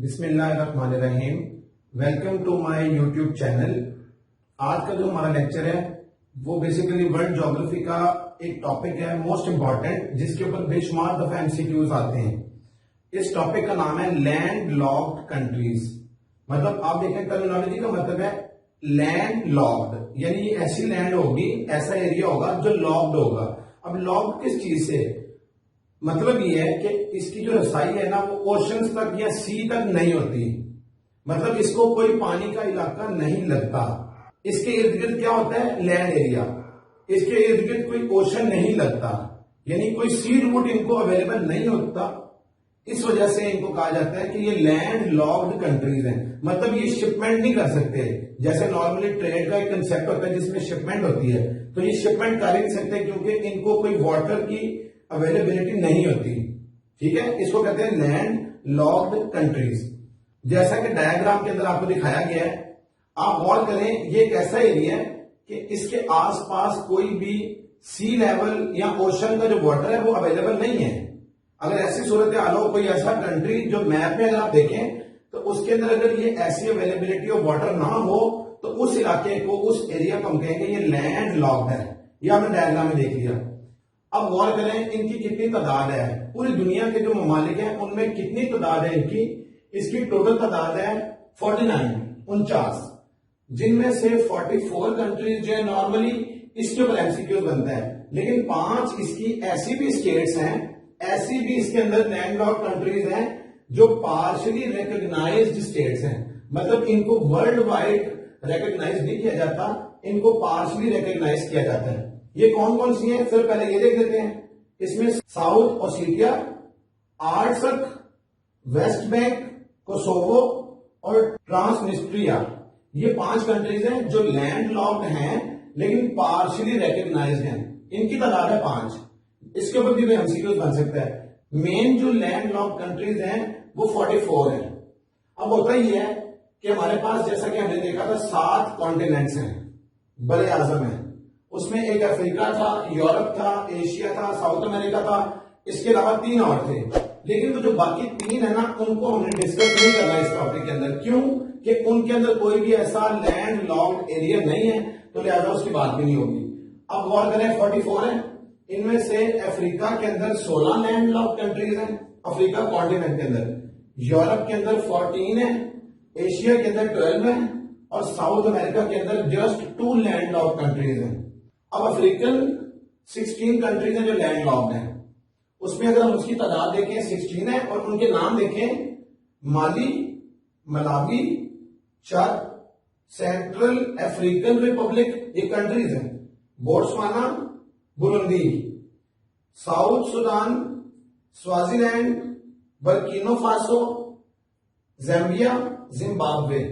बिस्मिल्लाहिर्रहमानिर्रहीम। Welcome to my YouTube channel. आज का जो हमारा लेक्चर है वो बेसिकली वर्ल्ड ज्योग्राफी का एक टॉपिक है मोस्ट इंपॉर्टेंट, जिसके ऊपर बेशुमार दफा एमसीक्यूज आते हैं। इस टॉपिक का नाम है लैंड लॉक्ड कंट्रीज। मतलब आप देखें टर्मिनोलॉजी का मतलब है लैंड लॉक्ड, यानी ये ऐसी लैंड होगी, ऐसा एरिया होगा जो लॉक्ड होगा। अब लॉक्ड किस चीज से, मतलब ये है कि इसकी जो रसाई है ना वो ओशंस तक या सी तक नहीं होती, मतलब इसको कोई पानी का इलाका नहीं लगता। इसके इर्द गिर्द क्या होता है, लैंड एरिया। इसके इर्द गिर्द कोई ओशन नहीं लगता, यानी कोई सी रूट इनको अवेलेबल नहीं होता। इस वजह से इनको कहा जाता है कि ये लैंड लॉक्ड कंट्रीज हैं। मतलब ये शिपमेंट नहीं कर सकते, जैसे नॉर्मली ट्रेड का एक कंसेप्ट होता है जिसमें शिपमेंट होती है, तो ये शिपमेंट कर ही नहीं सकते क्योंकि इनको कोई वाटर की अवेलेबिलिटी नहीं होती। ठीक है, इसको कहते हैं लैंड लॉक्ड कंट्रीज। जैसा कि डायग्राम के अंदर आपको दिखाया गया है, आप गौर करें, ये एक ऐसा एरिया है कि इसके आसपास कोई भी सी लेवल या ओशन का जो वाटर है वो अवेलेबल नहीं है। अगर ऐसी सूरत हाल हो, कोई ऐसा कंट्री जो मैप में अगर आप देखें तो उसके अंदर अगर ये ऐसी अवेलेबिलिटी ऑफ वाटर ना हो तो उस इलाके को, उस एरिया को हम कहेंगे ये लैंड लॉक्ड है। ये आपने डायग्राम में देख लिया। अब गौर करें इनकी कितनी तादाद है, पूरी दुनिया के जो ममालिक हैं उनमें कितनी तादाद है इनकी। इसकी टोटल तादाद है 49, जिनमें से 44 कंट्रीज जो है नॉर्मली इसके ऊपर एमसीक्यू बनता है, लेकिन 5 इसकी ऐसी भी स्टेट्स हैं, ऐसी भी इसके अंदर लैंडलॉक्ड कंट्रीज हैं जो पार्शियली रिकॉग्नाइज्ड स्टेट्स हैं। मतलब इनको वर्ल्ड वाइड रिकॉग्नाइज नहीं किया जाता, इनको पार्शियली रिकॉग्नाइज किया जाता है। ये कौन कौन सी हैं, फिर पहले ये देख लेते हैं। इसमें South Ossetia, Artsakh, West Bank, Kosovo और ट्रांसनिस्ट्रिया, ये 5 कंट्रीज हैं जो लैंड लॉक्ड हैं लेकिन पार्शियली रिकॉग्नाइज्ड हैं। इनकी तादाद है 5। इसके ऊपर भी एमसीक्यूज बन सकता है। मेन जो लैंड लॉक्ड कंट्रीज हैं वो 44 है। अब होता ही है कि हमारे पास, जैसा कि हमने देखा था, 7 कॉन्टिनेंट्स हैं, बड़े आजम हैं। उसमें एक अफ्रीका था, यूरोप था, एशिया था, साउथ अमेरिका था, इसके अलावा 3 और थे। लेकिन तो जो बाकी 3 है ना, उनको हमने डिस्कस नहीं करना इस टॉपिक के अंदर। क्यों कि उनके अंदर कोई भी ऐसा लैंड लॉक्ड एरिया नहीं है, तो लिहाजा उसकी बात भी नहीं होगी। अब गौर करें, 44 है। इनमें से अफ्रीका के अंदर 16 लैंड लॉक्ड कंट्रीज हैं, अफ्रीका कॉन्टिनेंट के अंदर। यूरोप के अंदर 14 है, एशिया के अंदर 12 है और साउथ अमेरिका के अंदर जस्ट 2 लैंड लॉक्ड कंट्रीज हैं। अब अफ्रीकन 16 कंट्रीज हैं जो लैंड लॉक्ड हैं। उसमें अगर हम उसकी तादाद देखें 16 है और उनके नाम देखें, Mali, Malawi, Chad, Central African Republic, ये कंट्रीज हैं। Botswana, Burundi, South Sudan, Swaziland, Burkina Faso, Zambia, Zimbabwe.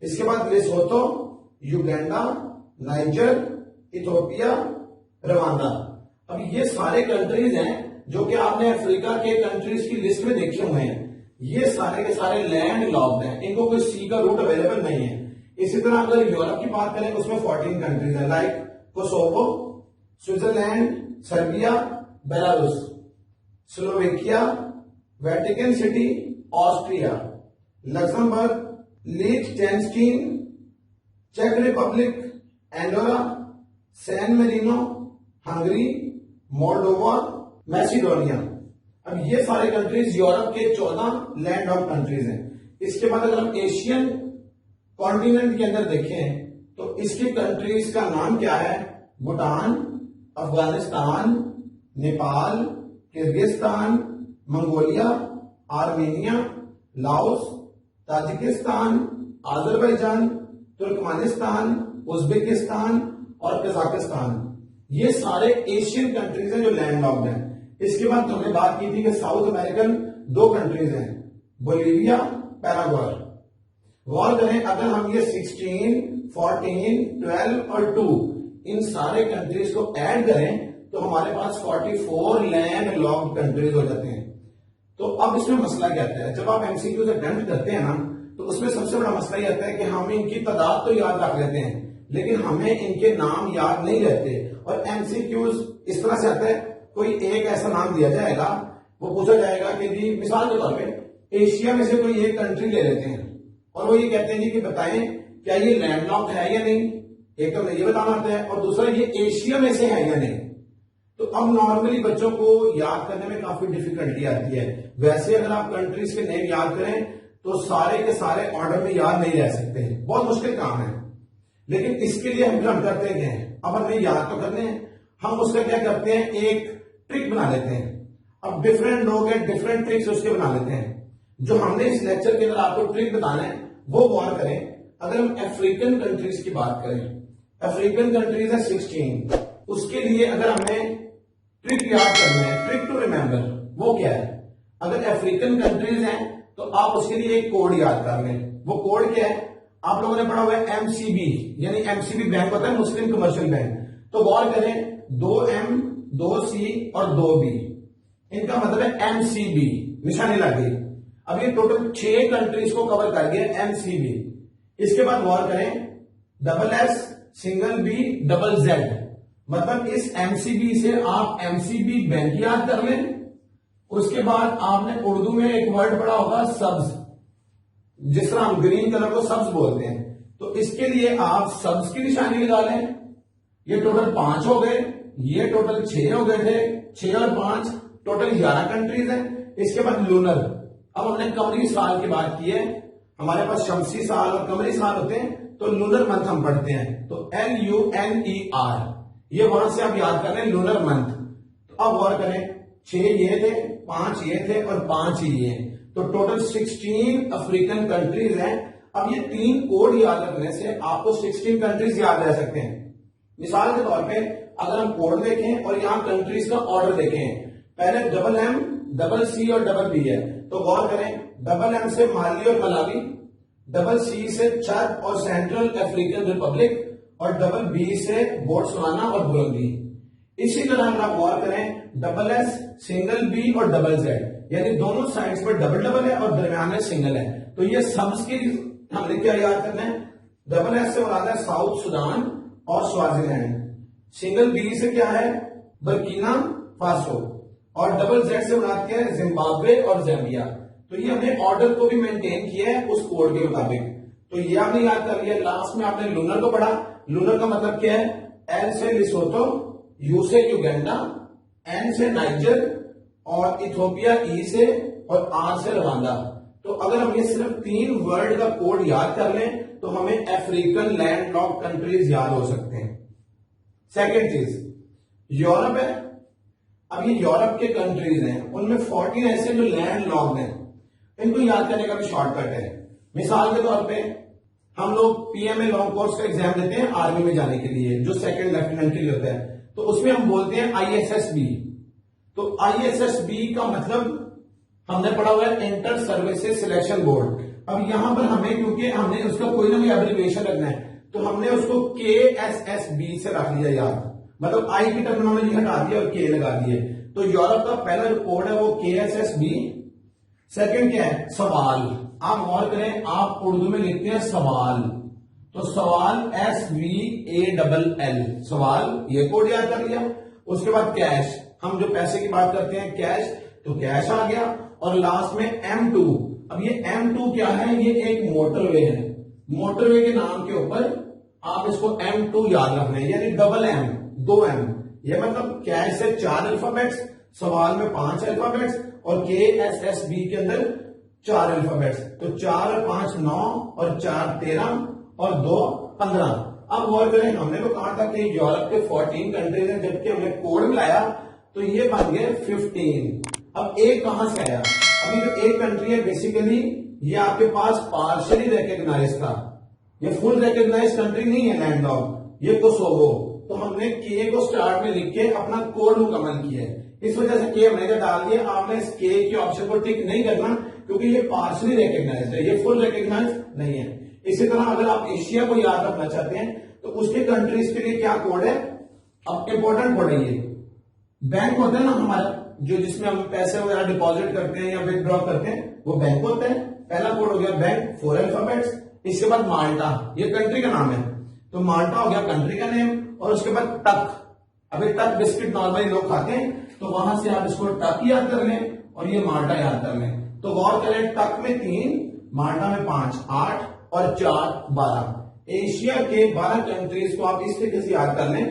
इसके बाद Lesotho, Uganda, Niger, Ethiopia, Rwanda. अब ये सारे कंट्रीज हैं जो कि आपने अफ्रीका के कंट्रीज की लिस्ट में देखे हुए हैं। ये सारे के सारे लैंड लॉक्ड हैं, इनको कोई सी का रूट अवेलेबल नहीं है। इसी तरह अगर यूरोप की बात करें, उसमें 14 कंट्रीज हैं, like Kosovo, Switzerland, Serbia, Belarus, Slovakia, Vatican City, Austria, Luxembourg, Liechtenstein, चेक Republic, Andorra, San Marino, Hungary, Moldova, Macedonia. अब ये सारे कंट्रीज यूरोप के 14 लैंड लॉक्ड कंट्रीज हैं। इसके बाद अगर हम एशियन कॉन्टिनेंट के अंदर देखें तो इसकी कंट्रीज का नाम क्या है, Bhutan, Afghanistan, Nepal, Kyrgyzstan, Mongolia, Armenia, Laos, Tajikistan, Azerbaijan, Turkmenistan, Uzbekistan और कजाकिस्तान। ये सारे एशियन कंट्रीज हैं जो लैंड लॉक्ड हैं। इसके बाद हमने बात की थी कि साउथ अमेरिकन 2 कंट्रीज हैं, बोलीविया, पैराग्वे। गौर करें, अगर हम ये 16, 14, 12 और 2 इन सारे कंट्रीज को ऐड करें तो हमारे पास 44 लैंड लॉक्ड कंट्रीज हो जाते हैं। तो अब इसमें मसला क्या आता है, जब आप एमसीक्यू से अटेम्प्ट करते हैं ना, तो उसमें सबसे बड़ा मसला ये आता है कि हम इनकी तादाद तो याद रख लेते हैं लेकिन हमें इनके नाम याद नहीं रहते। और एमसीक्यूज इस तरह से आता है, कोई एक ऐसा नाम दिया जाएगा, वो पूछा जाएगा कि जी मिसाल के तौर पे एशिया में से कोई एक कंट्री ले लेते हैं और वो ये कहते हैं जी कि बताएं क्या ये लैंडलॉक्ड है या नहीं। एक तो ये बताना आता है और दूसरा ये एशिया में से है या नहीं। तो अब नॉर्मली बच्चों को याद करने में काफी डिफिकल्टी आती है। वैसे अगर आप कंट्रीज के नेम याद करें तो सारे के सारे ऑर्डर में याद नहीं रह सकते हैं, बहुत मुश्किल काम है। लेकिन इसके लिए हम करते क्या है, अब हमें याद तो करने हैं, हम उसका क्या करते हैं, एक ट्रिक बना लेते हैं। अब डिफरेंट लोग हैं, डिफरेंट ट्रिक्स उसके बना लेते हैं। जो हमने इस लेक्चर के अंदर आपको ट्रिक बताना है वो गौर करें। अगर हम अफ्रीकन कंट्रीज की बात करें, अफ्रीकन कंट्रीज है 16, उसके लिए अगर हमें ट्रिक याद करना है, ट्रिक टू रिमेंबर, वो क्या है। अगर अफ्रीकन कंट्रीज हैं तो आप उसके लिए एक कोड याद कर लें। वो कोड क्या है, आप लोगों ने पढ़ा हुआ है एमसीबी, यानी एमसीबी बैंक होता है मुस्लिम कमर्शियल बैंक। तो गौर करें 2M 2C और 2B, इनका मतलब है एमसीबी, निशानी लग गई। अब ये टोटल 6 कंट्रीज को कवर कर गया एमसीबी। इसके बाद गौर करें SS single B double Z, मतलब इस एमसीबी से आप एमसीबी बैंक याद कर लें। उसके बाद आपने उर्दू में एक वर्ड पढ़ा होगा सब्ज, जिस तरह हम ग्रीन कलर को सब्ज बोलते हैं, तो इसके लिए आप सब्ज की निशानी लगा लें। ये टोटल 5 हो गए, ये टोटल 6 हो गए थे, 6 और 5 टोटल 11 कंट्रीज हैं। इसके बाद लूनर, अब हमने कमरी साल की बात की है, हमारे पास शमसी साल और कमरी साल होते हैं, तो लूनर मंथ हम पढ़ते हैं, तो LUNER, ये वहां से आप याद कर लें लूनर मंथ। तो अब गौर करें 6 ये थे, 5 ये थे और 5 ही ये, तो टोटल 16 अफ्रीकन कंट्रीज हैं। अब ये 3 कोड याद रखने से आपको 16 कंट्रीज याद रह सकते हैं। मिसाल के तौर पे अगर हम कोड देखें और यहां कंट्रीज का ऑर्डर देखें, पहले MM CC और BB है, तो गौर करें MM से माली और मलावी, CC से चद और सेंट्रल अफ्रीकन रिपब्लिक और BB से बोट्सवाना और बुरुंडी। इसी तरह अगर आप गौर करें SS सिंगल B और Z, यानी दोनों साइड्स पर डबल है और दरमियान में सिंगल है। तो ये सब्स की हमने क्या याद करना है, SS से मुराद है साउथ सुडान और स्वाजिलैंड, सिंगल B से क्या है बर्किना फासो और Z से मुराद क्या है जिम्बाब्वे और ज़ैम्बिया। तो ये हमने ऑर्डर को भी मेंटेन किया है उस कोड के मुताबिक। तो ये आपने याद कर लिया। लास्ट में आपने लूनर को पढ़ा। लूनर का मतलब क्या है, L से लिसोतो, U से युगांडा, N से नाइजर और इथोपिया E से और R से रवांडा। तो अगर हम ये सिर्फ 3 वर्ड का कोड याद कर लें तो हमें अफ्रीकन लैंडलॉक कंट्रीज याद हो सकते हैं। सेकेंड चीज यूरोप है। अब ये यूरोप के कंट्रीज हैं, उनमें 14 ऐसे जो लैंड लॉक्ड हैं, इनको याद करने का भी शॉर्टकट है। मिसाल के तौर पे हम लोग PMA लॉन्ग कोर्स का एग्जाम देते हैं आर्मी में जाने के लिए, जो सेकंड लेफ्टिनेंट होता है, तो उसमें हम बोलते हैं ISSB। तो ISSB का मतलब हमने पढ़ा हुआ है इंटर सर्विसेज सिलेक्शन बोर्ड। अब यहां पर हमें क्योंकि हमने उसका कोई ना कोई एब्रिविएशन रखना है, तो हमने उसको KSSB से रख लिया याद, मतलब आई की टर्मिनोलॉजी हटा दिया और के लगा दिए। तो यूरोप का पहला जो कोड है वो KSSB। सेकंड क्या है, सवाल। आप गौर करें, आप उर्दू में लिखते हैं सवाल, तो सवाल SVALL, सवाल, ये कोड याद कर लिया। उसके बाद कैश, हम जो पैसे की बात करते हैं कैश, तो कैश आ गया। और लास्ट में M2। अब ये M2 क्या है, ये एक मोटरवे है। मोटरवे के नाम के ऊपर आप इसको M2 याद रखना है, यानी डबल M 2M। ये मतलब कैश से 4 अल्फाबेट्स, सवाल में 5 अल्फाबेट्स और KSSB के अंदर 4 अल्फाबेट्स। तो 4 और 5 9 और 4 13 और 2 15। अब गौर करें, हमने तो कहा था कि यूरोप के 14 कंट्रीज हैं, जबकि हमने कोड मिलाया तो ये बन गए 15। अब एक कहां से आया, अभी जो एक कंट्री है बेसिकली ये आपके पास पार्शियली रिकॉग्नाइज था, ये फुल रिकॉग्नाइज कंट्री नहीं है लैंडलॉक, ये कोसोवो। तो हमने के को स्टार्ट में लिख के अपना कोड मुकम्मल किया है, इस वजह से के हमने डाल दिया। आपने इस के की ऑप्शन को टिक नहीं करना क्योंकि ये पार्शियली रिकॉग्नाइज्ड है, ये फुल रिकॉग्नाइज नहीं है। इसी तरह अगर आप एशिया को याद रखना चाहते हैं तो उसके कंट्रीज के लिए क्या कोड है, अब इंपॉर्टेंट कोड है। ये बैंक होता है ना हमारा, जो जिसमें हम पैसे वगैरह डिपॉजिट करते हैं या विथड्रॉ करते हैं, वो बैंक होता है। पहला कोड हो गया बैंक 4 अल्फाबेट्स। इसके बाद माल्टा, ये कंट्री का नाम है, तो माल्टा हो गया कंट्री का नेम। और उसके बाद टक, अभी टक बिस्किट नॉर्मली लोग खाते हैं, तो वहां से आप इसको टक याद कर लें और ये माल्टा याद कर लें। तो गौर करें, टक में 3, माल्टा में 5, 8 और 4 12। एशिया के 12 कंट्रीज को आप इस तरीके से याद कर लें,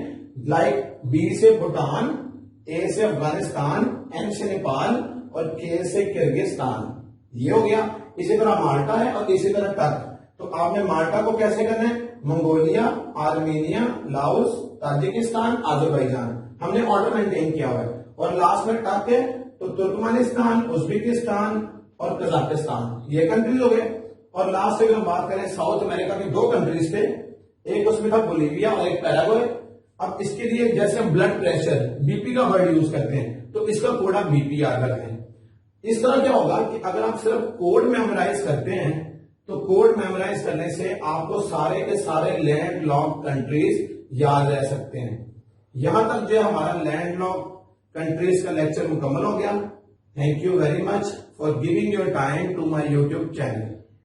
लाइक बी से भूटान, ए से अफगानिस्तान, एम से नेपाल और के से किर्गिस्तान। ये हो गया। इसी तरह माल्टा है और इसी तरह टक। तो आपने माल्टा को कैसे करना है, Mongolia, Armenia, Laos, Tajikistan, Azerbaijan, हमने ऑर्डर मेंटेन किया हुआ है। और लास्ट में टक है तो तुर्कमेनिस्तान, उज्बेकिस्तान और कजाकिस्तान, ये कंट्रीज हो गए। और लास्ट से अगर हम बात करें, साउथ अमेरिका के 2 कंट्रीज थे, एक उसमें था बोलीविया और एक पैराग्वे। अब इसके लिए जैसे हम ब्लड प्रेशर बीपी का वर्ड यूज करते हैं तो इसका कोड आप बीपी याद रखें। इस तरह क्या होगा कि अगर आप सिर्फ कोड मेमोराइज करते हैं तो कोड मेमोराइज करने से आपको सारे के सारे लैंड लॉक कंट्रीज याद रह सकते हैं। यहां तक जो हमारा लैंड लॉक कंट्रीज का लेक्चर मुकम्मल हो गया। Thank you very much for giving your time to my YouTube channel.